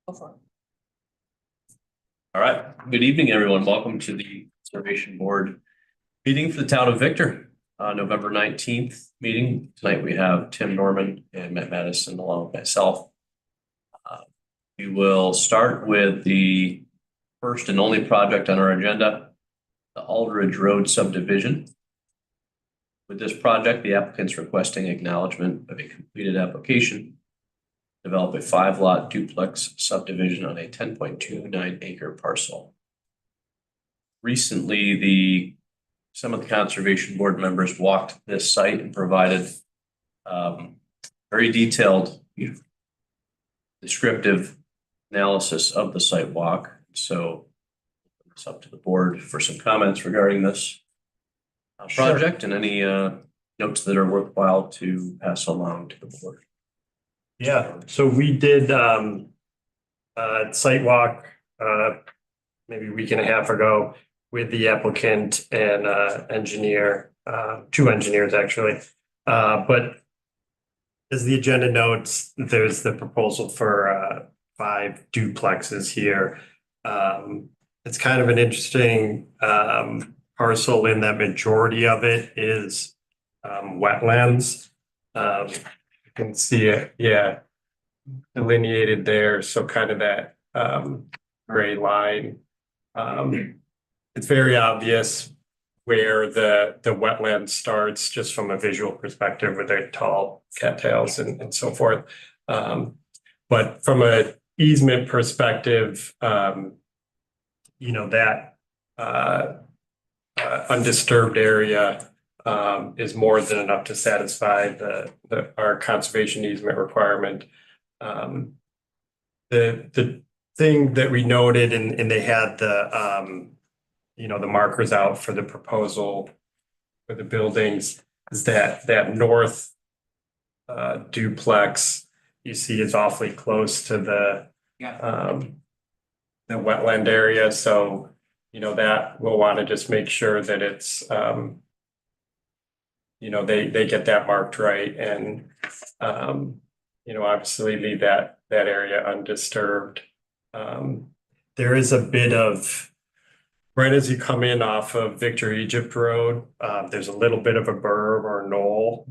Go for it. All right. Good evening, everyone. Welcome to the Conservation Board meeting for the town of Victor, November 19th meeting. Tonight we have Tim Norman and Matt Madison along with myself. We will start with the first and only project on our agenda, the Aldridge Road subdivision. With this project, the applicant's requesting acknowledgement of a completed application develop a 5-lot duplex subdivision on a 10.29 acre parcel. Recently, some of the Conservation Board members walked this site and provided very detailed, descriptive analysis of the site walk. So it's up to the board for some comments regarding this project. Sure. And any notes that are worthwhile to pass along to the board. Yeah, so we did a site walk maybe a week and a half ago with the applicant and engineer, 2 engineers actually. But as the agenda notes, there's the proposal for 5 duplexes here. It's kind of an interesting parcel in that majority of it is wetlands. You can see it, yeah, delineated there. So kind of that gray line. It's very obvious where the wetland starts just from a visual perspective with their tall cattails and so forth. But from an easement perspective, that undisturbed area is more than enough to satisfy our conservation easement requirement. The thing that we noted, and they had the markers out for the proposal for the buildings, is that north duplex you see is awfully close to the wetland area. So that we'll want to just make sure that it's they get that marked right, and obviously leave that area undisturbed. There is a bit of, right as you come in off of Victor Egypt Road, there's a little bit of a berm or knoll.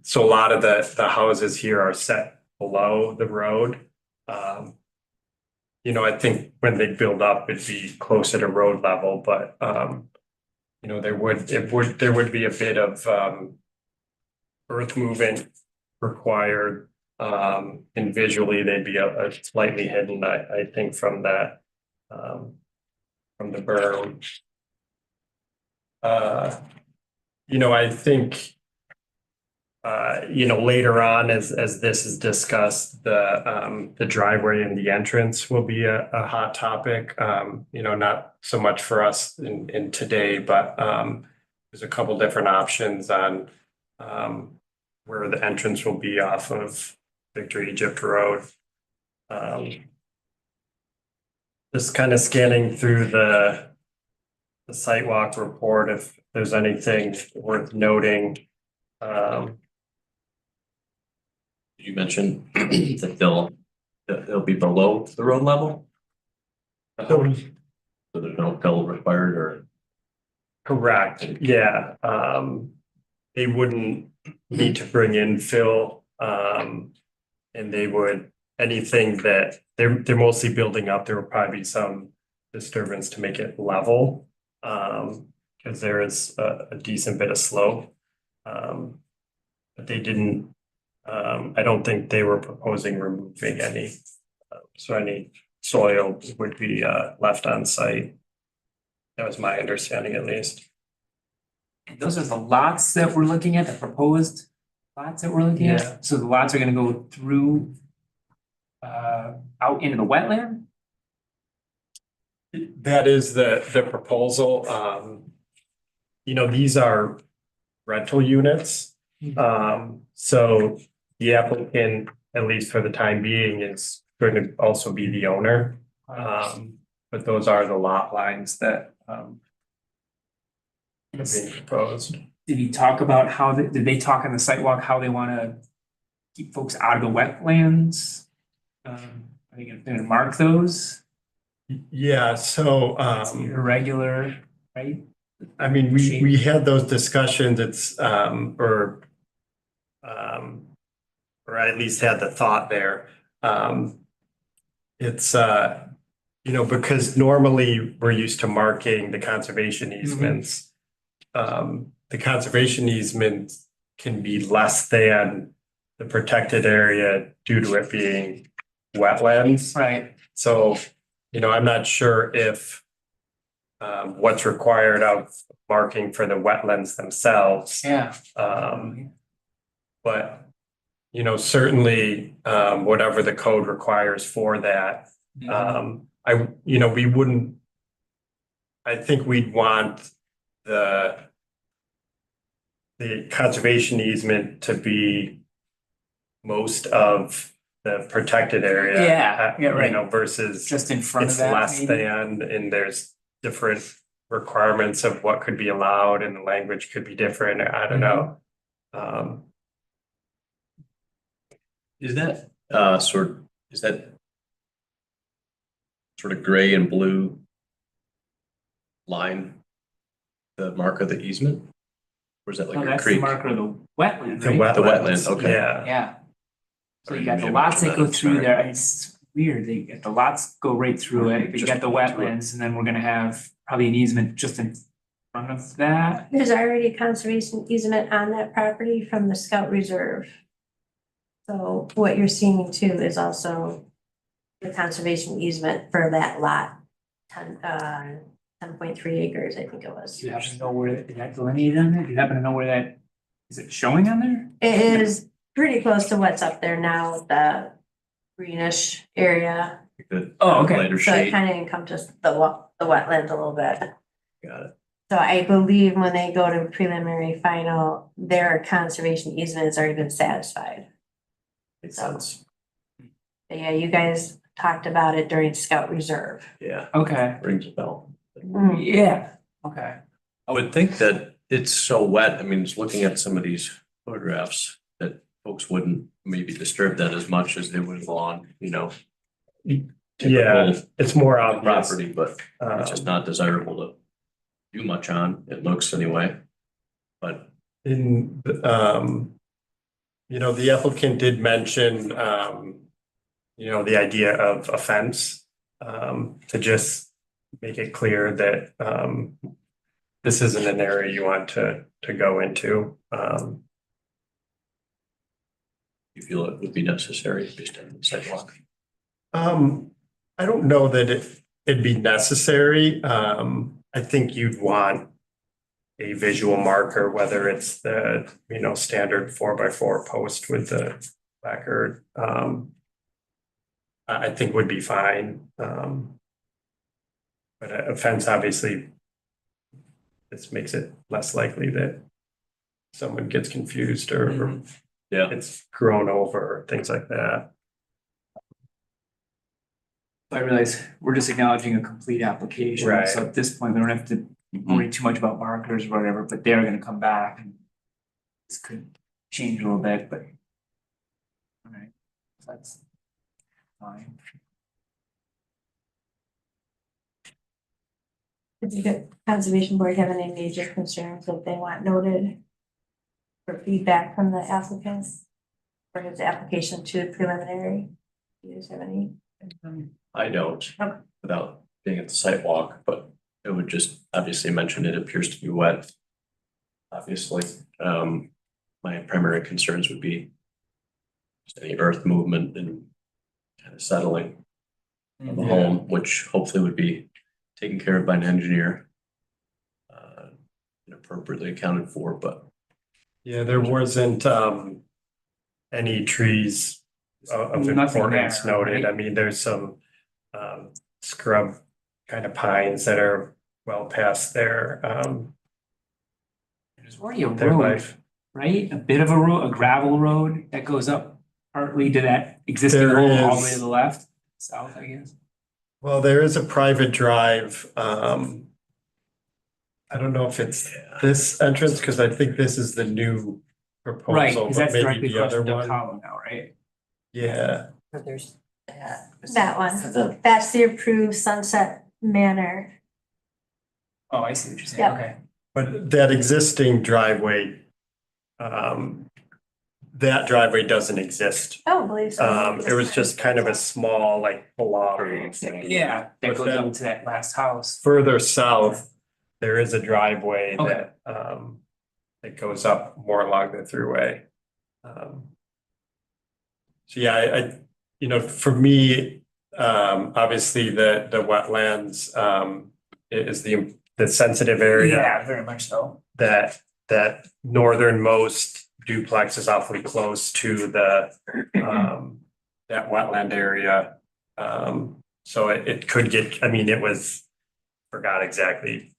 So a lot of the houses here are set below the road. I think when they build up, it'd be closer to road level, but there would be a bit of earth movement required, and visually they'd be a slightly hidden, I think, from that from the berm. I think later on as this is discussed, the driveway and the entrance will be a hot topic. Not so much for us in today, but there's a couple different options on where the entrance will be off of Victor Egypt Road. Just kind of scanning through the sidewalk report, if there's anything worth noting. You mentioned that they'll be below the road level. So there's no fill required, or? Correct. Yeah. They wouldn't need to bring in fill, and they would, anything that they're mostly building up, there will probably be some disturbance to make it level, because there is a decent bit of slope. But they didn't, I don't think they were proposing removing any, so any soil would be left on site. That was my understanding, at least. Those are the lots that we're looking at, the proposed lots that we're looking at. So the lots are going to go through out into the wetland. That is the proposal. These are rental units. So the applicant, at least for the time being, is going to also be the owner. But those are the lot lines that are being proposed. Did he talk about how did they talk on the sidewalk how they want to keep folks out of the wetlands? Are they gonna mark those? Yeah, so, Irregular, right? I mean, we had those discussions, it's, or at least had the thought there. It's, because normally we're used to marking the conservation easements. The conservation easement can be less than the protected area due to it being wetlands. Right. So, I'm not sure if what's required of marking for the wetlands themselves. Yeah. But, certainly, whatever the code requires for that, we wouldn't. I think we'd want the conservation easement to be most of the protected area. Yeah, right. Versus Just in front of it's that, less maybe? than, and there's different requirements of what could be allowed and the language could be different. I don't know. Is that sort of gray and blue line the mark of the easement? Or is that like No, a that's the creek? marker of the wetland, The right? The wetlands, okay. Yeah. So you got the Maybe lots that mention go that, through sorry. there, it's weird, they get the lots go right through it, but you Just got the go through it. wetlands, and then we're gonna have probably an easement just in front of that. There's already a conservation easement on that property from the Scout Reserve. So what you're seeing too is also the conservation easement for that lot, 10.3 acres, I think it was. Do you happen to know where, is that delineated on there? Do you happen to know where that, is it showing on there? It is pretty close to what's up there now, the greenish area. The Oh, okay. Lighter So it shade, kind of encompasses the wetlands a little bit. got it. So I believe when they go to preliminary final, their conservation easement has already been satisfied. Makes sense. But yeah, you guys talked about it during Scout Reserve. Yeah, Okay, rings a bell. yeah, okay. I would think that it's so wet, I mean, just looking at some of these photographs, that folks wouldn't maybe disturb that as much as they would on, Yeah, typical it's more obvious. property, but it's just not desirable to do much on, it looks anyway. But The applicant did mention, the idea of a fence, to just make it clear that, this isn't an area you want to go into. you feel it would be necessary based on the sidewalk. I don't know that it'd be necessary. I think you'd want a visual marker, whether it's the, standard 4x4 post with the placard. I think would be fine. But a fence, obviously, this makes it less likely that someone gets confused or Yeah, it's grown over, things like that. I realize we're just acknowledging a complete application, Right. so at this point, we don't have to worry too much about markers or whatever, but they're gonna come back and this could change a little bit, but. Alright, that's fine. Did the conservation board have any major concerns that they want noted? For feedback from the applicants? For his application to preliminary? Do you guys have any? I don't, Okay. without being at the sidewalk, but it would just obviously mention it appears to be wet. Obviously, my primary concerns would be just any earth movement and kind of settling of the home, which hopefully would be taken care of by an engineer. And appropriately accounted for, but Yeah, there wasn't any trees of Nothing importance there, noted. right? I mean, there's some scrub kind of pines that are well past their There's already a their road, life. right? A bit of a road, a gravel road that goes up partly to that existing There home all the way is. to the left, south, I guess. Well, there is a private drive. I don't know if it's this entrance, because I think this is the new Right, proposal, because but that's maybe directly the across other from Duck one. Hollow now, right? Yeah, There's That one. For the, That's the approved Sunset Manor. oh, I see what you're saying, Yep. okay. But that existing driveway, that driveway doesn't exist. I don't believe so. It was just kind of a small, like, block. Yeah, that But goes then- up to that last house. Further south, there is a driveway Okay. that goes up more along the throughway. So yeah, I, you know, for me, obviously the wetlands, is the sensitive area. Yeah, very much so. That northernmost duplex is awfully close to the, that wetland area. So it could get, I mean, it was, forgot exactly,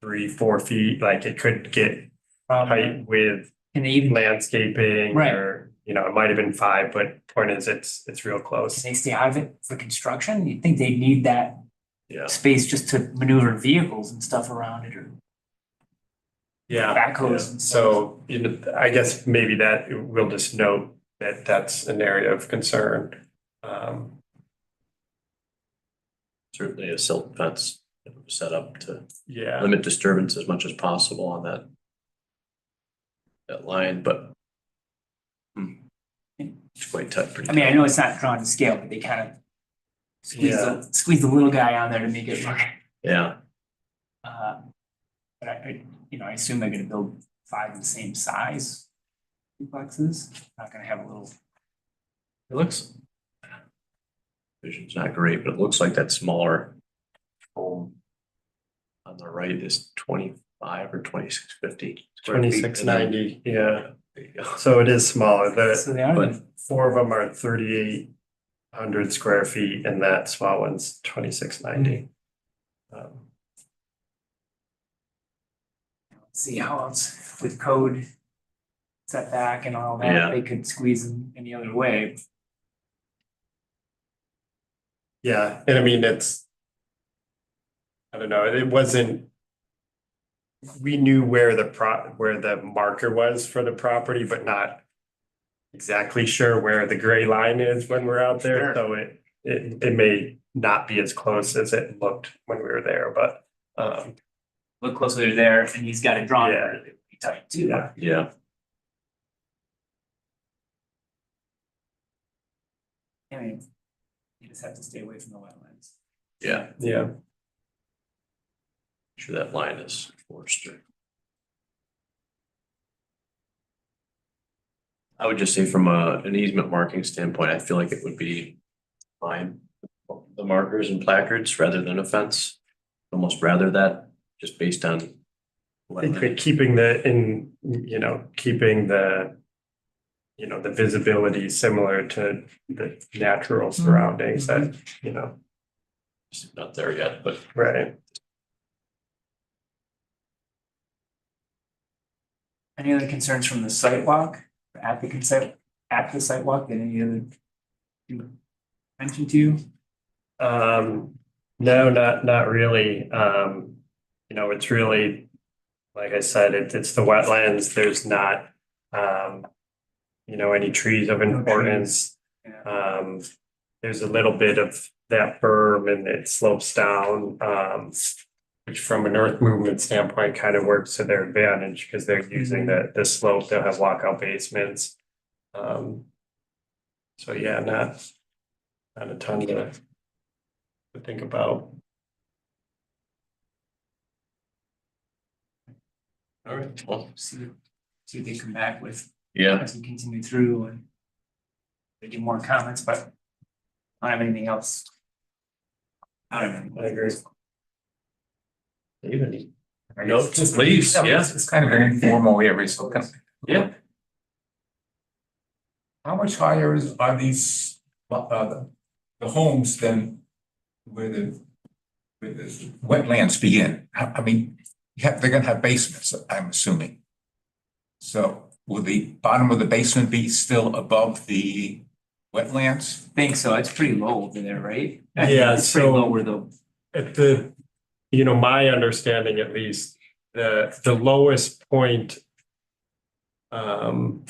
3-4 feet, like it could get height with Can they even, landscaping Right. or, you know, it might have been 5, but point is, it's real can close. they stay out of it for construction? You'd think they'd need that Yeah, space just to maneuver vehicles and stuff around it, or yeah. backhoes and stuff. So, you know, I guess maybe that we'll just note that that's an area of concern. Certainly a silt fence set up to Yeah, limit disturbance as much as possible on that line, but it's quite tight. pretty I mean, I tight. know it's not drawn to scale, but they kind of Yeah. squeeze the little guy on there to make it work. Yeah, But I, you know, I assume they're gonna build 5 of the same size duplexes, not gonna have a little. it looks. Vision's not great, but it looks like that smaller home on the right is 25 or 2650. 2690, yeah. There you go. So it is smaller. So The they are, But 4 of them are 3,800 square feet and that small one's 2690. see how else with code setback and all that, Yeah. they could squeeze them any other way. Yeah, and I mean, I don't know, it wasn't. We knew where where the marker was for the property, but not exactly sure where the gray line is when we're out there, Sure. so it may not be as close as it looked when we were there, but, Look closer to there, and he's got it drawn Yeah. really tight too. Yeah. Yeah, I mean, you just have to stay away from the wetlands. yeah, yeah. sure that line is Forester. I would just say from an easement marking standpoint, I feel like it would be fine. The markers and placards rather than a fence, almost rather that, just based on. I think that keeping keeping the, you know, the visibility similar to the natural surroundings that, you know, Not there yet, but right. Any other concerns from the site walk, at the site walk, that any other you mentioned to you? No, not really. You know, it's really, like I said, it's the wetlands. There's not, you know, any trees of importance. Yeah. There's a little bit of that berm and it slopes down, which from an earth movement standpoint kind of works to their advantage because they're using the slope. They'll have walkout basements. So yeah, not a ton to think about. all right, well, See what they come back with yeah, as we continue through and they do more comments, but I don't have anything else. I don't have I agree. even, No, just please, yeah, It's kind of an informal way of spoken. yeah. How much higher are these, the homes than where the wetlands begin? I mean, they're gonna have basements, I'm assuming. So will the bottom of the basement be still above the wetlands? think so. It's pretty low over there, right? Yeah, It's pretty so- low where the, At the, you know, my understanding at least, the lowest point of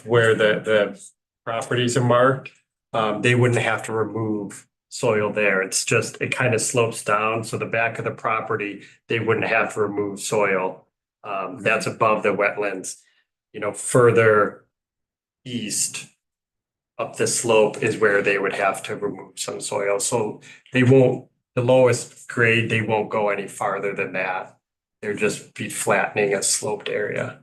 where the properties are marked they wouldn't have to remove soil there. It's just, it kind of slopes down, so the back of the property, they wouldn't have to remove soil. That's above the wetlands. You know, further east up the slope is where they would have to remove some soil, so they won't, the lowest grade, they won't go any farther than that. They're just be flattening a sloped area.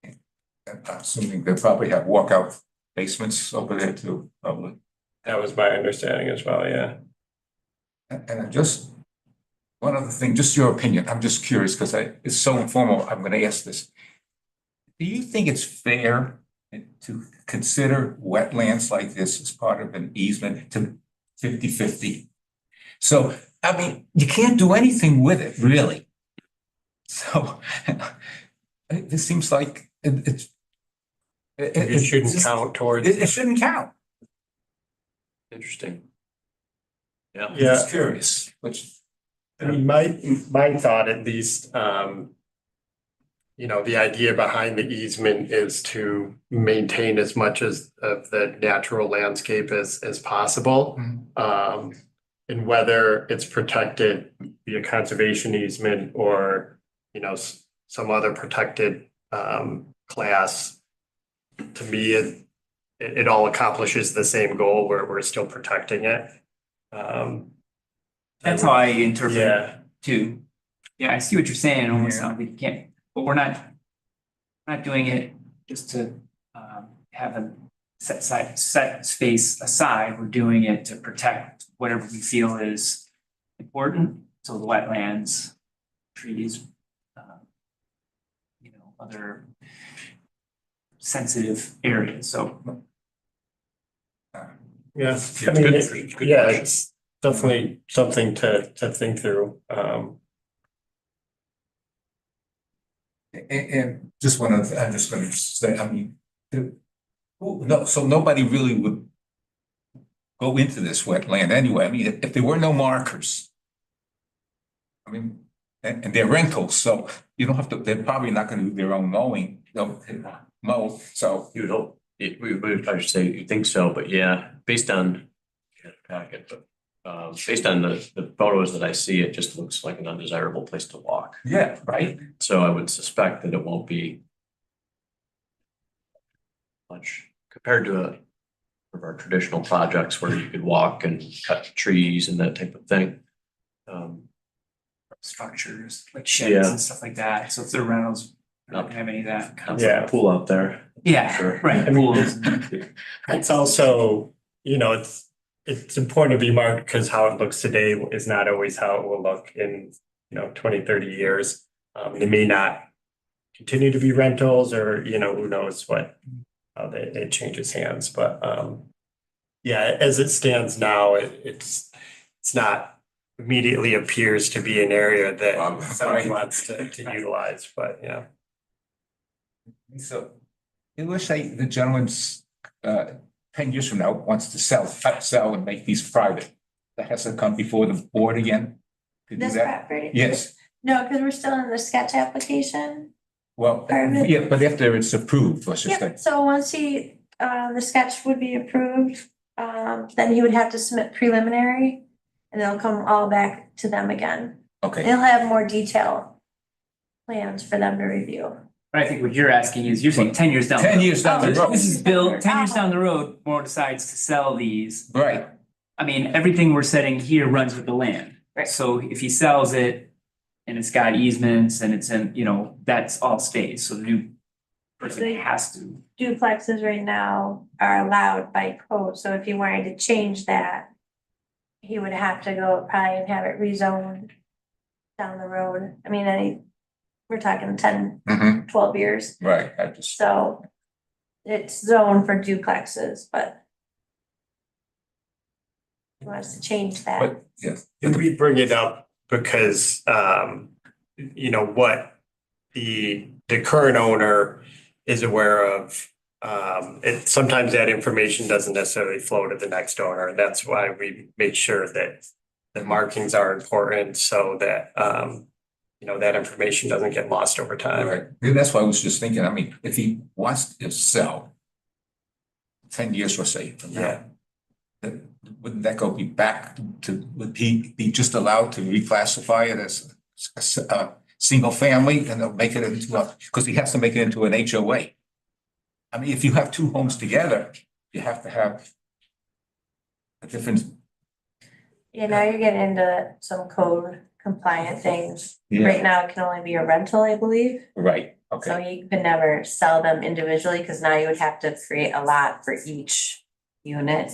I'm assuming they probably have walkout basements over there too, probably. That was my understanding as well, yeah. And I just, one other thing, just your opinion, I'm just curious, because it's so informal, I'm gonna ask this. Do you think it's fair to consider wetlands like this as part of an easement to 50-50? So, I mean, you can't do anything with it, really. So, this seems like it's. It shouldn't just- count towards. It shouldn't count. Interesting. Yeah. I'm Yeah. just curious, which. I mean, my thought at least, you know, the idea behind the easement is to maintain as much as of the natural landscape as possible. And whether it's protected via conservation easement or, you know, some other protected class. To me, it all accomplishes the same goal where we're still protecting it. That's how I interpret it Yeah, too. Yeah, I see what you're saying, almost sounds like you can't, but we're not doing it just to have a set space aside. We're doing it to protect whatever we feel is important. So the wetlands, trees, you know, other sensitive areas, so. yeah, Yeah, I mean, good- it- good yeah, question. it's definitely something to think through. And just one other, I'm just gonna say, I mean, no, so nobody really would go into this wetland anyway. I mean, if there were no markers. I mean, and they're rentals, so you don't have to, they're probably not gonna do their own mowing, mow, so. You would hope, we would, I should say, you think so, but yeah, based on. Packet, but based on the photos that I see, it just looks like an undesirable place to walk. Yeah, right. So I would suspect that it won't be. Much compared to of our traditional projects where you could walk and cut trees and that type of thing. Structures like sheds Yeah. and stuff like that, so if they're rentals, they're not gonna have any of that. Kind of Yeah. like a pool out there. Yeah, Sure. right, I mean, pools. It's also, you know, it's important to be marked because how it looks today is not always how it will look in, you know, 20-30 years. They may not continue to be rentals or, you know, who knows what, how it changes hands, but yeah, as it stands now, it's not immediately appears to be an area that somebody wants to utilize, but yeah. So, let's say the gentleman's 10 years from now wants to sell and make these private. That has to come before the board again to do This that? property? Yes, No, because we're still in the sketch application. well, Private? yeah, but after it's approved, let's just say. Yep, so once the sketch would be approved, then he would have to submit preliminary. And they'll come all back to them again. Okay, They'll have more detailed plans for them to review. But I think what you're asking is, you're saying 10 years down. the 10 road. years down the This- road. This is built, 10 years down the road, Morrow decides to sell these. right, I mean, everything we're setting here runs with the land. Right. So if he sells it and it's got easements and it's in, you know, that's all stays, so the new person has to. Duplexes right now are allowed by code, so if you wanted to change that, he would have to go probably and have it rezoned down the road. I mean, we're talking 10, mhm, 12 years, right, I just, so it's zoned for duplexes, but he wants to change that. but, yes. And we bring it up because, you know, what the current owner is aware of. Sometimes that information doesn't necessarily flow to the next owner, and that's why we make sure that the markings are important so that, you know, that information doesn't get lost over time. Right, yeah, that's why I was just thinking, I mean, if he wants to sell, 10 years or say from Yeah. now. Then wouldn't that go be back to, would he be just allowed to reclassify it as a single family and they'll make it into a, because he has to make it into an HOA. I mean, if you have two homes together, you have to have a different. Yeah, now you're getting into some code compliant things. Yeah. Right now, it can only be a rental, I believe. Right, So okay, you could never sell them individually, because now you would have to create a lot for each unit.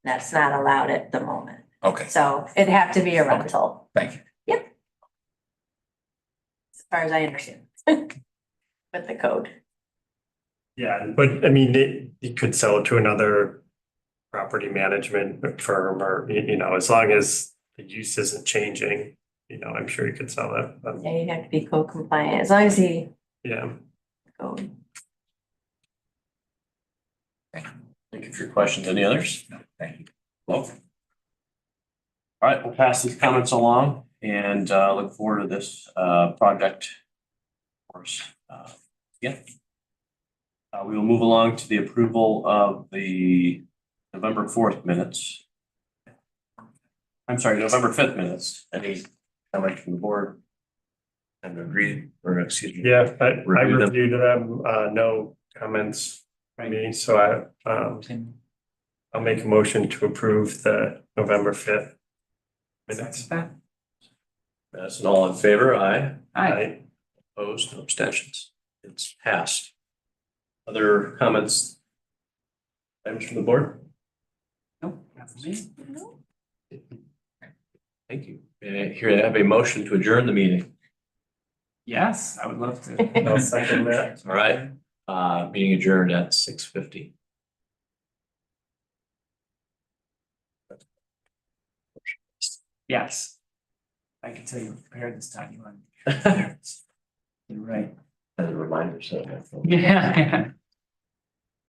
That's not allowed at the moment. okay, So it'd have to be a rental, thank you. as far as I understand. With the code. Yeah, but I mean, you could sell it to another property management firm or, you know, as long as the use isn't changing, you know, I'm sure you could sell it. Yeah, you'd have to be code compliant, as long as he Yeah, code. Thank you for your questions. Any others? No, thank you. Well. All right, we'll pass these comments along and look forward to this project. Of course, yeah. We will move along to the approval of the November 4th minutes. I'm sorry, November 5th minutes. Any comment from the board? And agree, or excuse me. yeah, I Review them. reviewed them, no comments from me, so Tim, I'll make a motion to approve the November 5th minutes. second That's an all in favor, aye. that? Aye. Opposed, no abstentions. It's passed. Other comments? Items from the board? Nope, not for me. Thank you. Here I have a motion to adjourn the meeting. Yes, I would love to. I'll second that. All right, meeting adjourned at 6:50. Yes. I can tell you were prepared this time, you want. You're right. As a reminder, so. Yeah.